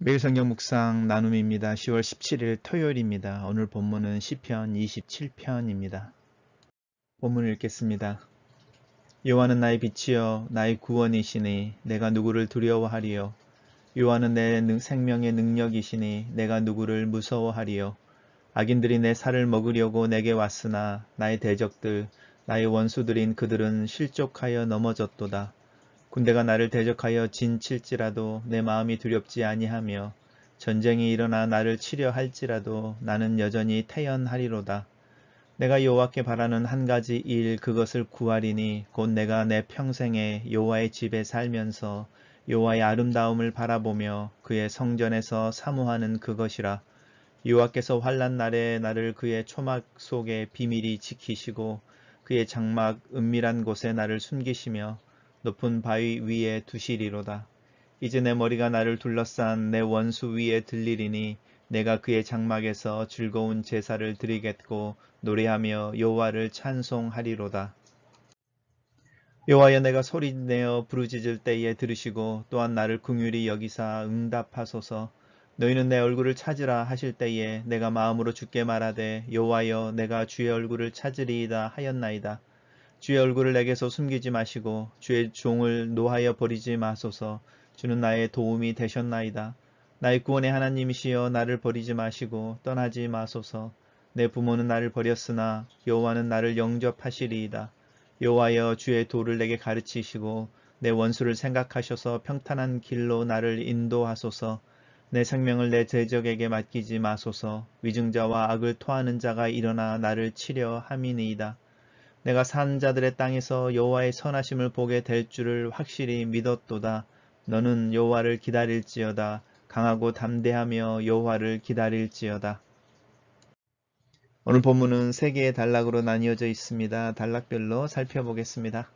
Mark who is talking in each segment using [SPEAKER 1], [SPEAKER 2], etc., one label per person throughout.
[SPEAKER 1] 매일 성경 묵상 나눔입니다. 10월 17일 토요일입니다. 오늘 본문은 시편 27편입니다. 본문을 읽겠습니다. 여호와는 나의 빛이요 나의 구원이시니 내가 누구를 두려워하리요. 여호와는 내 생명의 능력이시니 내가 누구를 무서워하리요. 악인들이 내 살을 먹으려고 내게 왔으나 나의 대적들 나의 원수들인 그들은 실족하여 넘어졌도다. 군대가 나를 대적하여 진칠지라도 내 마음이 두렵지 아니하며 전쟁이 일어나 나를 치려 할지라도 나는 여전히 태연하리로다. 내가 여호와께 바라는 한 가지 일 그것을 구하리니 곧 내가 내 평생에 여호와의 집에 살면서 여호와의 아름다움을 바라보며 그의 성전에서 사모하는 그것이라. 여호와께서 환난 날에 나를 그의 초막 속에 비밀히 지키시고 그의 장막 은밀한 곳에 나를 숨기시며 높은 바위 위에 두시리로다. 이제 내 머리가 나를 둘러싼 내 원수 위에 들리리니 내가 그의 장막에서 즐거운 제사를 드리겠고 노래하며 여호와를 찬송하리로다. 여호와여 내가 소리내어 부르짖을 때에 들으시고 또한 나를 긍휼히 여기사 응답하소서. 너희는 내 얼굴을 찾으라 하실 때에 내가 마음으로 주께 말하되 여호와여 내가 주의 얼굴을 찾으리이다 하였나이다. 주의 얼굴을 내게서 숨기지 마시고 주의 종을 노하여 버리지 마소서. 주는 나의 도움이 되셨나이다. 나의 구원의 하나님이시여 나를 버리지 마시고 떠나지 마소서. 내 부모는 나를 버렸으나 여호와는 나를 영접하시리이다. 여호와여 주의 도를 내게 가르치시고 내 원수를 생각하셔서 평탄한 길로 나를 인도하소서. 내 생명을 내 대적에게 맡기지 마소서. 위증자와 악을 토하는 자가 일어나 나를 치려 함이니이다. 내가 산 자들의 땅에서 여호와의 선하심을 보게 될 줄을 확실히 믿었도다. 너는 여호와를 기다릴지어다. 강하고 담대하며 여호와를 기다릴지어다. 오늘 본문은 세 개의 단락으로 나뉘어져 있습니다. 단락별로 살펴보겠습니다.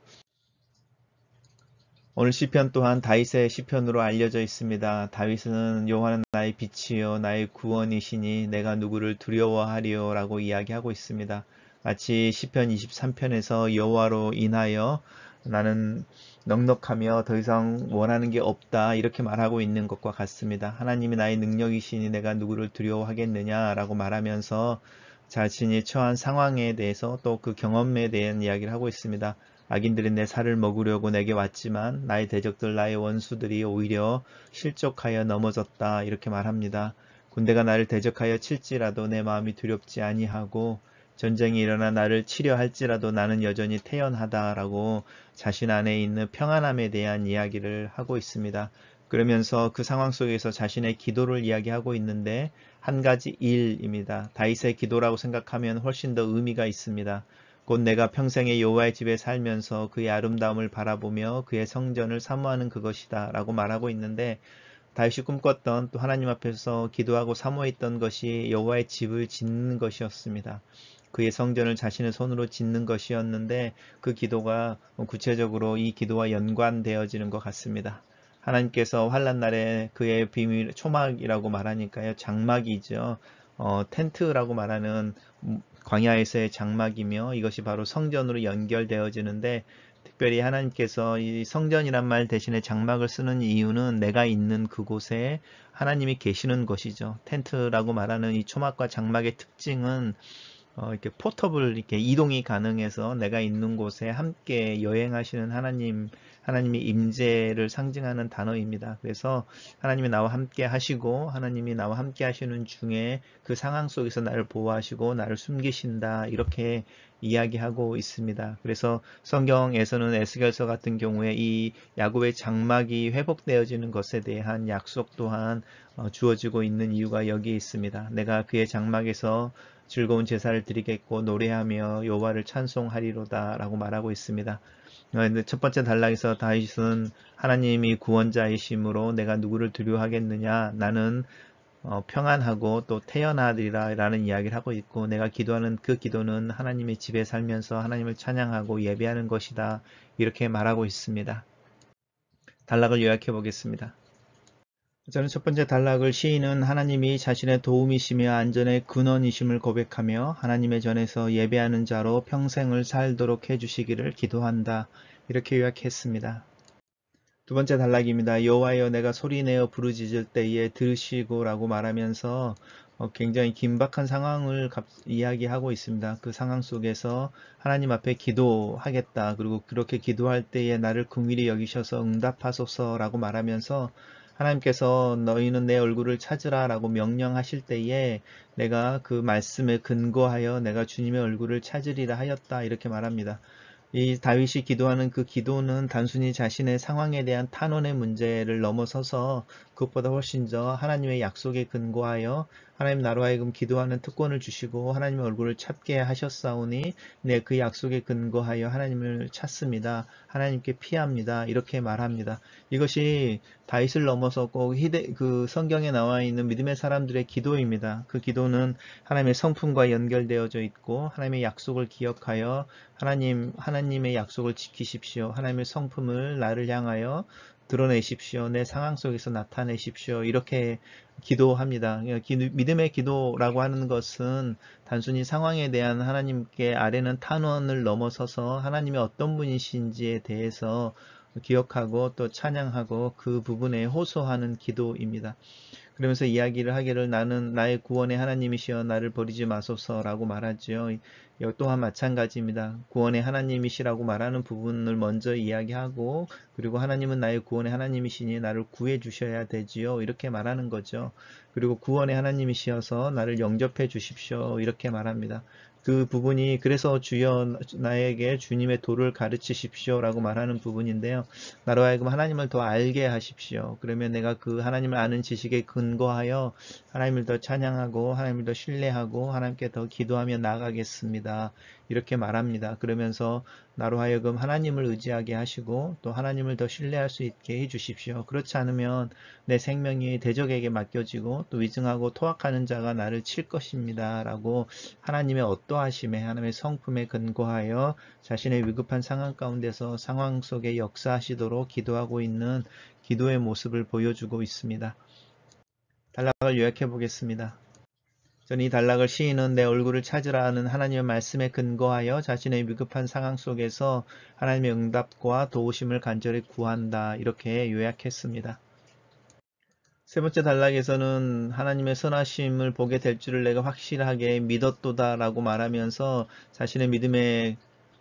[SPEAKER 1] 오늘 시편 또한 다윗의 시편으로 알려져 있습니다. 다윗은 여호와는 나의 빛이요 나의 구원이시니 내가 누구를 두려워하리요 라고 이야기하고 있습니다. 마치 시편 23편에서 여호와로 인하여 나는 넉넉하며 더 이상 원하는 게 없다 이렇게 말하고 있는 것과 같습니다. 하나님이 나의 능력이시니 내가 누구를 두려워하겠느냐라고 말하면서 자신이 처한 상황에 대해서 또 그 경험에 대한 이야기를 하고 있습니다. 악인들이 내 살을 먹으려고 내게 왔지만 나의 대적들 나의 원수들이 오히려 실족하여 넘어졌다 이렇게 말합니다. 군대가 나를 대적하여 칠지라도 내 마음이 두렵지 아니하고 전쟁이 일어나 나를 치려 할지라도 나는 여전히 태연하다라고 자신 안에 있는 평안함에 대한 이야기를 하고 있습니다. 그러면서 그 상황 속에서 자신의 기도를 이야기하고 있는데 한 가지 일입니다. 다윗의 기도라고 생각하면 훨씬 더 의미가 있습니다. 곧 내가 평생에 여호와의 집에 살면서 그의 아름다움을 바라보며 그의 성전을 사모하는 그것이다 라고 말하고 있는데 다윗이 꿈꿨던 또 하나님 앞에서 기도하고 사모했던 것이 여호와의 집을 짓는 것이었습니다. 그의 성전을 자신의 손으로 짓는 것이었는데 그 기도가 구체적으로 이 기도와 연관되어지는 것 같습니다. 하나님께서 환난 날에 그의 비밀 초막이라고 말하니까요. 장막이죠. 텐트라고 말하는 광야에서의 장막이며 이것이 바로 성전으로 연결되어지는데 특별히 하나님께서 이 성전이란 말 대신에 장막을 쓰는 이유는 내가 있는 그곳에 하나님이 계시는 것이죠. 텐트라고 말하는 이 초막과 장막의 특징은 이렇게 포터블 이렇게 이동이 가능해서 내가 있는 곳에 함께 여행하시는 하나님의 임재를 상징하는 단어입니다. 그래서 하나님이 나와 함께 하시고 하나님이 나와 함께 하시는 중에 그 상황 속에서 나를 보호하시고 나를 숨기신다 이렇게 이야기하고 있습니다. 그래서 성경에서는 에스겔서 같은 경우에 이 야곱의 장막이 회복되어지는 것에 대한 약속 또한 주어지고 있는 이유가 여기에 있습니다. 내가 그의 장막에서 즐거운 제사를 드리겠고 노래하며 여호와를 찬송하리로다 라고 말하고 있습니다. 첫 번째 단락에서 다윗은 하나님이 구원자이심으로 내가 누구를 두려워하겠느냐 나는 평안하고 또 태연하리라 라는 이야기를 하고 있고 내가 기도하는 그 기도는 하나님의 집에 살면서 하나님을 찬양하고 예배하는 것이다 이렇게 말하고 있습니다. 단락을 요약해 보겠습니다. 저는 첫 번째 단락을 시인은 하나님이 자신의 도움이시며 안전의 근원이심을 고백하며 하나님의 전에서 예배하는 자로 평생을 살도록 해주시기를 기도한다. 이렇게 요약했습니다. 두 번째 단락입니다. 여호와여 내가 소리내어 부르짖을 때에 들으시고라고 말하면서 굉장히 긴박한 상황을 이야기하고 있습니다. 그 상황 속에서 하나님 앞에 기도하겠다. 그리고 그렇게 기도할 때에 나를 긍휼히 여기셔서 응답하소서라고 말하면서 하나님께서 너희는 내 얼굴을 찾으라 라고 명령하실 때에 내가 그 말씀에 근거하여 내가 주님의 얼굴을 찾으리라 하였다. 이렇게 말합니다. 이 다윗이 기도하는 그 기도는 단순히 자신의 상황에 대한 탄원의 문제를 넘어서서 그것보다 훨씬 더 하나님의 약속에 근거하여 하나님 나로 하여금 기도하는 특권을 주시고 하나님의 얼굴을 찾게 하셨사오니 네, 그 약속에 근거하여 하나님을 찾습니다. 하나님께 피합니다. 이렇게 말합니다. 이것이 다윗을 넘어서 꼭 그 성경에 나와 있는 믿음의 사람들의 기도입니다. 그 기도는 하나님의 성품과 연결되어져 있고 하나님의 약속을 기억하여 하나님의 약속을 지키십시오. 하나님의 성품을 나를 향하여 드러내십시오. 내 상황 속에서 나타내십시오. 이렇게 기도합니다. 믿음의 기도라고 하는 것은 단순히 상황에 대한 하나님께 아뢰는 탄원을 넘어서서 하나님의 어떤 분이신지에 대해서 기억하고 또 찬양하고 그 부분에 호소하는 기도입니다. 그러면서 이야기를 하기를 나는 나의 구원의 하나님이시여 나를 버리지 마소서라고 말하죠. 이것 또한 마찬가지입니다. 구원의 하나님이시라고 말하는 부분을 먼저 이야기하고 그리고 하나님은 나의 구원의 하나님이시니 나를 구해 주셔야 되지요. 이렇게 말하는 거죠. 그리고 구원의 하나님이시여서 나를 영접해 주십시오. 이렇게 말합니다. 그 부분이 그래서 주여 나에게 주님의 도를 가르치십시오 라고 말하는 부분인데요. 나로 하여금 하나님을 더 알게 하십시오. 그러면 내가 그 하나님을 아는 지식에 근거하여 하나님을 더 찬양하고 하나님을 더 신뢰하고 하나님께 더 기도하며 나아가겠습니다. 이렇게 말합니다. 그러면서 나로 하여금 하나님을 의지하게 하시고 또 하나님을 더 신뢰할 수 있게 해주십시오. 그렇지 않으면 내 생명이 대적에게 맡겨지고 또 위증하고 토악하는 자가 나를 칠 것입니다. 라고 하나님의 어떠하심에 하나님의 성품에 근거하여 자신의 위급한 상황 가운데서 상황 속에 역사하시도록 기도하고 있는 기도의 모습을 보여주고 있습니다. 단락을 요약해 보겠습니다. 저는 이 단락을 시인은 내 얼굴을 찾으라 하는 하나님의 말씀에 근거하여 자신의 위급한 상황 속에서 하나님의 응답과 도우심을 간절히 구한다. 이렇게 요약했습니다. 세 번째 단락에서는 하나님의 선하심을 보게 될 줄을 내가 확실하게 믿었도다 라고 말하면서 자신의 믿음의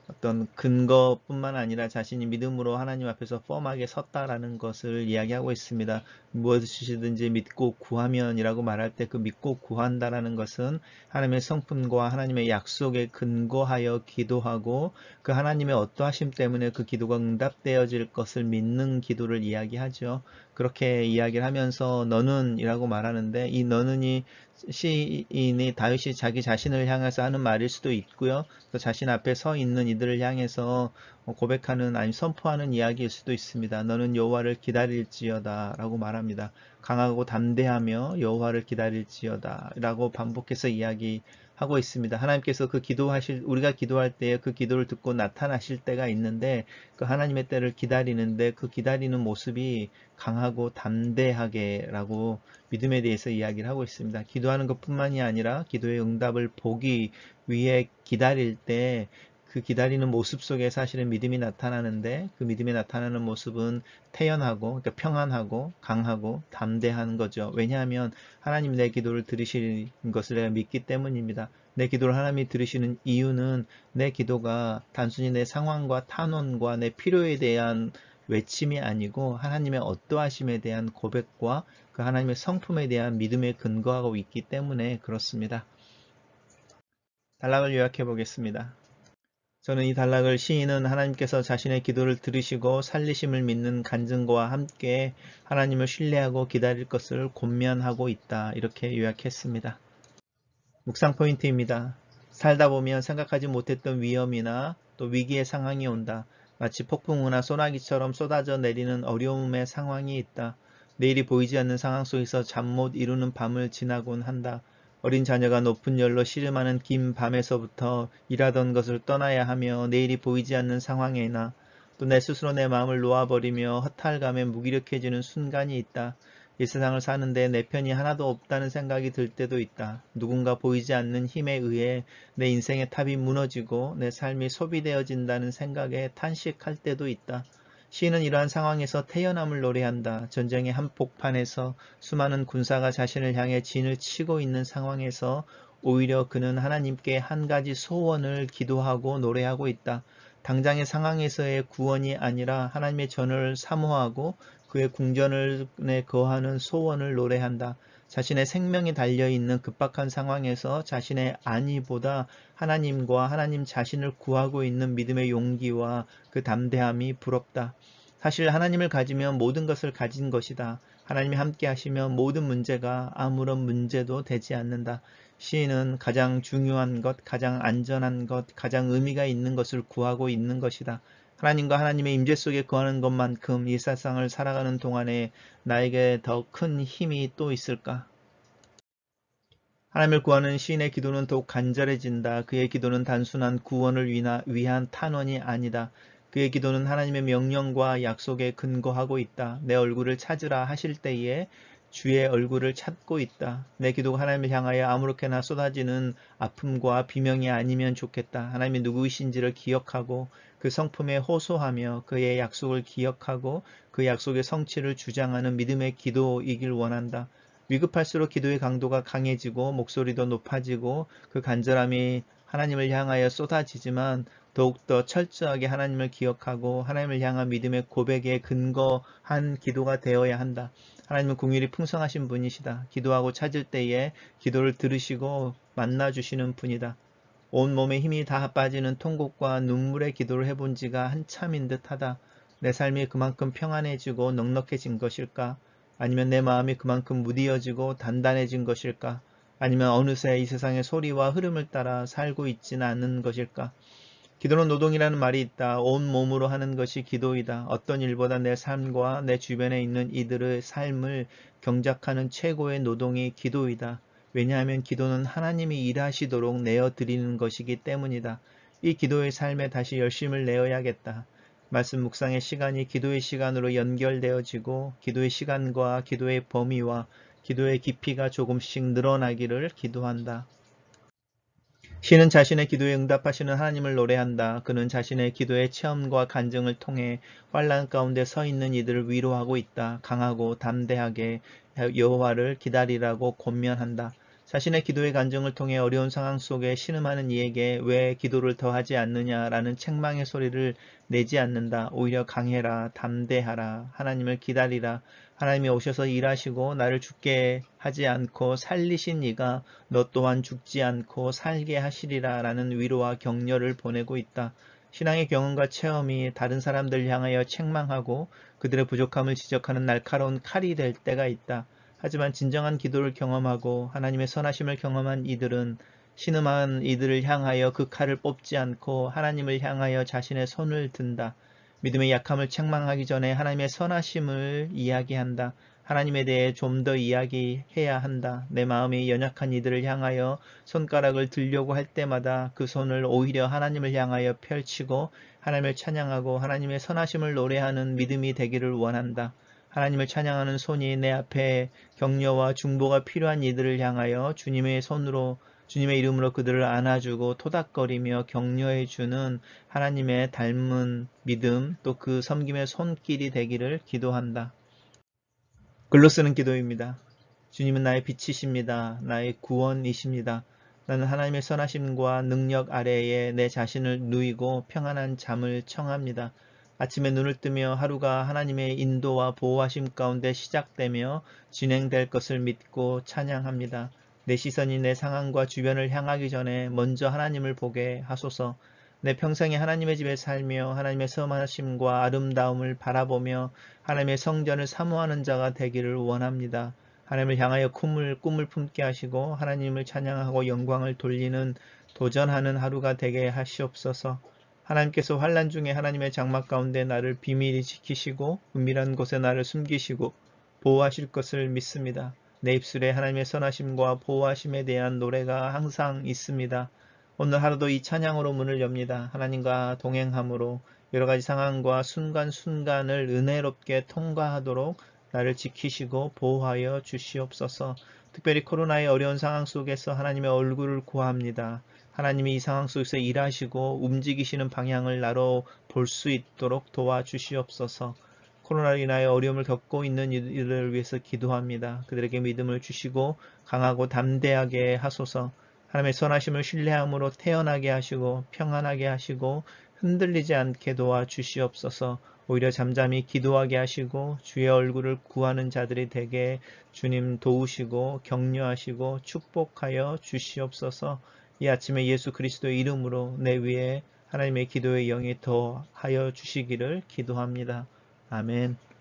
[SPEAKER 1] 어떤 근거뿐만 아니라 자신이 믿음으로 하나님 앞에서 펌하게 섰다라는 것을 이야기하고 있습니다. 무엇이든지 믿고 구하면이라고 말할 때 그 믿고 구한다라는 것은 하나님의 성품과 하나님의 약속에 근거하여 기도하고 그 하나님의 어떠하심 때문에 그 기도가 응답되어질 것을 믿는 기도를 이야기하죠. 그렇게 이야기를 하면서 너는 이라고 말하는데 이 너는이 시인이 다윗이 자기 자신을 향해서 하는 말일 수도 있고요. 또 자신 앞에 서 있는 이들을 향해서 고백하는 아니 선포하는 이야기일 수도 있습니다. 너는 여호와를 기다릴지어다 라고 말합니다. 강하고 담대하며 여호와를 기다릴지어다 라고 반복해서 이야기하고 있습니다. 하나님께서 우리가 기도할 때에 그 기도를 듣고 나타나실 때가 있는데 그 하나님의 때를 기다리는데 그 기다리는 모습이 강하고 담대하게 라고 믿음에 대해서 이야기를 하고 있습니다. 기도하는 것뿐만이 아니라 기도의 응답을 보기 위해 기다릴 때 그 기다리는 모습 속에 사실은 믿음이 나타나는데 그 믿음이 나타나는 모습은 태연하고 그러니까 평안하고 강하고 담대한 거죠. 왜냐하면 하나님 내 기도를 들으시는 것을 내가 믿기 때문입니다. 내 기도를 하나님이 들으시는 이유는 내 기도가 단순히 내 상황과 탄원과 내 필요에 대한 외침이 아니고 하나님의 어떠하심에 대한 고백과 그 하나님의 성품에 대한 믿음에 근거하고 있기 때문에 그렇습니다. 단락을 요약해 보겠습니다. 저는 이 단락을 시인은 하나님께서 자신의 기도를 들으시고 살리심을 믿는 간증과 함께 하나님을 신뢰하고 기다릴 것을 권면하고 있다. 이렇게 요약했습니다. 묵상 포인트입니다. 살다 보면 생각하지 못했던 위험이나 또 위기의 상황이 온다. 마치 폭풍우나 소나기처럼 쏟아져 내리는 어려움의 상황이 있다. 내일이 보이지 않는 상황 속에서 잠 못 이루는 밤을 지나곤 한다. 어린 자녀가 높은 열로 씨름하는 긴 밤에서부터 일하던 것을 떠나야 하며 내일이 보이지 않는 상황에나 또 내 스스로 내 마음을 놓아버리며 허탈감에 무기력해지는 순간이 있다. 이 세상을 사는데 내 편이 하나도 없다는 생각이 들 때도 있다. 누군가 보이지 않는 힘에 의해 내 인생의 탑이 무너지고 내 삶이 소비되어진다는 생각에 탄식할 때도 있다. 시인은 이러한 상황에서 태연함을 노래한다. 전쟁의 한복판에서 수많은 군사가 자신을 향해 진을 치고 있는 상황에서 오히려 그는 하나님께 한 가지 소원을 기도하고 노래하고 있다. 당장의 상황에서의 구원이 아니라 하나님의 전을 사모하고 그의 궁전에 거하는 소원을 노래한다. 자신의 생명이 달려있는 급박한 상황에서 자신의 안위보다 하나님과 하나님 자신을 구하고 있는 믿음의 용기와 그 담대함이 부럽다. 사실 하나님을 가지면 모든 것을 가진 것이다. 하나님이 함께 하시면 모든 문제가 아무런 문제도 되지 않는다. 시인은 가장 중요한 것, 가장 안전한 것, 가장 의미가 있는 것을 구하고 있는 것이다. 하나님과 하나님의 임재 속에 거하는 것만큼 이 세상을 살아가는 동안에 나에게 더 큰 힘이 또 있을까? 하나님을 구하는 시인의 기도는 더욱 간절해진다. 그의 기도는 단순한 구원을 위한 탄원이 아니다. 그의 기도는 하나님의 명령과 약속에 근거하고 있다. 내 얼굴을 찾으라 하실 때에 주의 얼굴을 찾고 있다. 내 기도가 하나님을 향하여 아무렇게나 쏟아지는 아픔과 비명이 아니면 좋겠다. 하나님이 누구이신지를 기억하고 그 성품에 호소하며 그의 약속을 기억하고 그 약속의 성취를 주장하는 믿음의 기도이길 원한다. 위급할수록 기도의 강도가 강해지고 목소리도 높아지고 그 간절함이 하나님을 향하여 쏟아지지만 더욱더 철저하게 하나님을 기억하고 하나님을 향한 믿음의 고백에 근거한 기도가 되어야 한다. 하나님은 긍휼이 풍성하신 분이시다. 기도하고 찾을 때에 기도를 들으시고 만나주시는 분이다. 온몸에 힘이 다 빠지는 통곡과 눈물의 기도를 해본 지가 한참인 듯하다. 내 삶이 그만큼 평안해지고 넉넉해진 것일까? 아니면 내 마음이 그만큼 무디어지고 단단해진 것일까? 아니면 어느새 이 세상의 소리와 흐름을 따라 살고 있지는 않은 것일까? 기도는 노동이라는 말이 있다. 온 몸으로 하는 것이 기도이다. 어떤 일보다 내 삶과 내 주변에 있는 이들의 삶을 경작하는 최고의 노동이 기도이다. 왜냐하면 기도는 하나님이 일하시도록 내어드리는 것이기 때문이다. 이 기도의 삶에 다시 열심을 내어야겠다. 말씀 묵상의 시간이 기도의 시간으로 연결되어지고 기도의 시간과 기도의 범위와 기도의 깊이가 조금씩 늘어나기를 기도한다. 시는 자신의 기도에 응답하시는 하나님을 노래한다. 그는 자신의 기도의 체험과 간증을 통해 환난 가운데 서 있는 이들을 위로하고 있다. 강하고 담대하게 여호와를 기다리라고 권면한다. 자신의 기도의 간증을 통해 어려운 상황 속에 신음하는 이에게 왜 기도를 더하지 않느냐라는 책망의 소리를 내지 않는다. 오히려 강해라, 담대하라, 하나님을 기다리라. 하나님이 오셔서 일하시고 나를 죽게 하지 않고 살리신 이가 너 또한 죽지 않고 살게 하시리라 라는 위로와 격려를 보내고 있다. 신앙의 경험과 체험이 다른 사람들 향하여 책망하고 그들의 부족함을 지적하는 날카로운 칼이 될 때가 있다. 하지만 진정한 기도를 경험하고 하나님의 선하심을 경험한 이들은 신음한 이들을 향하여 그 칼을 뽑지 않고 하나님을 향하여 자신의 손을 든다. 믿음의 약함을 책망하기 전에 하나님의 선하심을 이야기한다. 하나님에 대해 좀 더 이야기해야 한다. 내 마음이 연약한 이들을 향하여 손가락을 들려고 할 때마다 그 손을 오히려 하나님을 향하여 펼치고 하나님을 찬양하고 하나님의 선하심을 노래하는 믿음이 되기를 원한다. 하나님을 찬양하는 손이 내 앞에 격려와 중보가 필요한 이들을 향하여 주님의 이름으로 그들을 안아주고 토닥거리며 격려해주는 하나님의 닮은 믿음 또 그 섬김의 손길이 되기를 기도한다. 글로 쓰는 기도입니다. 주님은 나의 빛이십니다. 나의 구원이십니다. 나는 하나님의 선하심과 능력 아래에 내 자신을 누이고 평안한 잠을 청합니다. 아침에 눈을 뜨며 하루가 하나님의 인도와 보호하심 가운데 시작되며 진행될 것을 믿고 찬양합니다. 내 시선이 내 상황과 주변을 향하기 전에 먼저 하나님을 보게 하소서. 내 평생에 하나님의 집에 살며 하나님의 선하심과 아름다움을 바라보며 하나님의 성전을 사모하는 자가 되기를 원합니다. 하나님을 향하여 꿈을 품게 하시고 하나님을 찬양하고 영광을 돌리는 도전하는 하루가 되게 하시옵소서. 하나님께서 환난 중에 하나님의 장막 가운데 나를 비밀히 지키시고 은밀한 곳에 나를 숨기시고 보호하실 것을 믿습니다. 내 입술에 하나님의 선하심과 보호하심에 대한 노래가 항상 있습니다. 오늘 하루도 이 찬양으로 문을 엽니다. 하나님과 동행함으로 여러가지 상황과 순간순간을 은혜롭게 통과하도록 나를 지키시고 보호하여 주시옵소서. 특별히 코로나의 어려운 상황 속에서 하나님의 얼굴을 구합니다. 하나님이 이 상황 속에서 일하시고 움직이시는 방향을 나로 볼 수 있도록 도와주시옵소서. 코로나로 인하여 어려움을 겪고 있는 이들을 위해서 기도합니다. 그들에게 믿음을 주시고 강하고 담대하게 하소서. 하나님의 선하심을 신뢰함으로 태어나게 하시고 평안하게 하시고 흔들리지 않게 도와주시옵소서. 오히려 잠잠히 기도하게 하시고 주의 얼굴을 구하는 자들이 되게 주님 도우시고 격려하시고 축복하여 주시옵소서. 이 아침에 예수 그리스도의 이름으로 내 위에 하나님의 기도의 영이 더하여 주시기를 기도합니다. 아멘.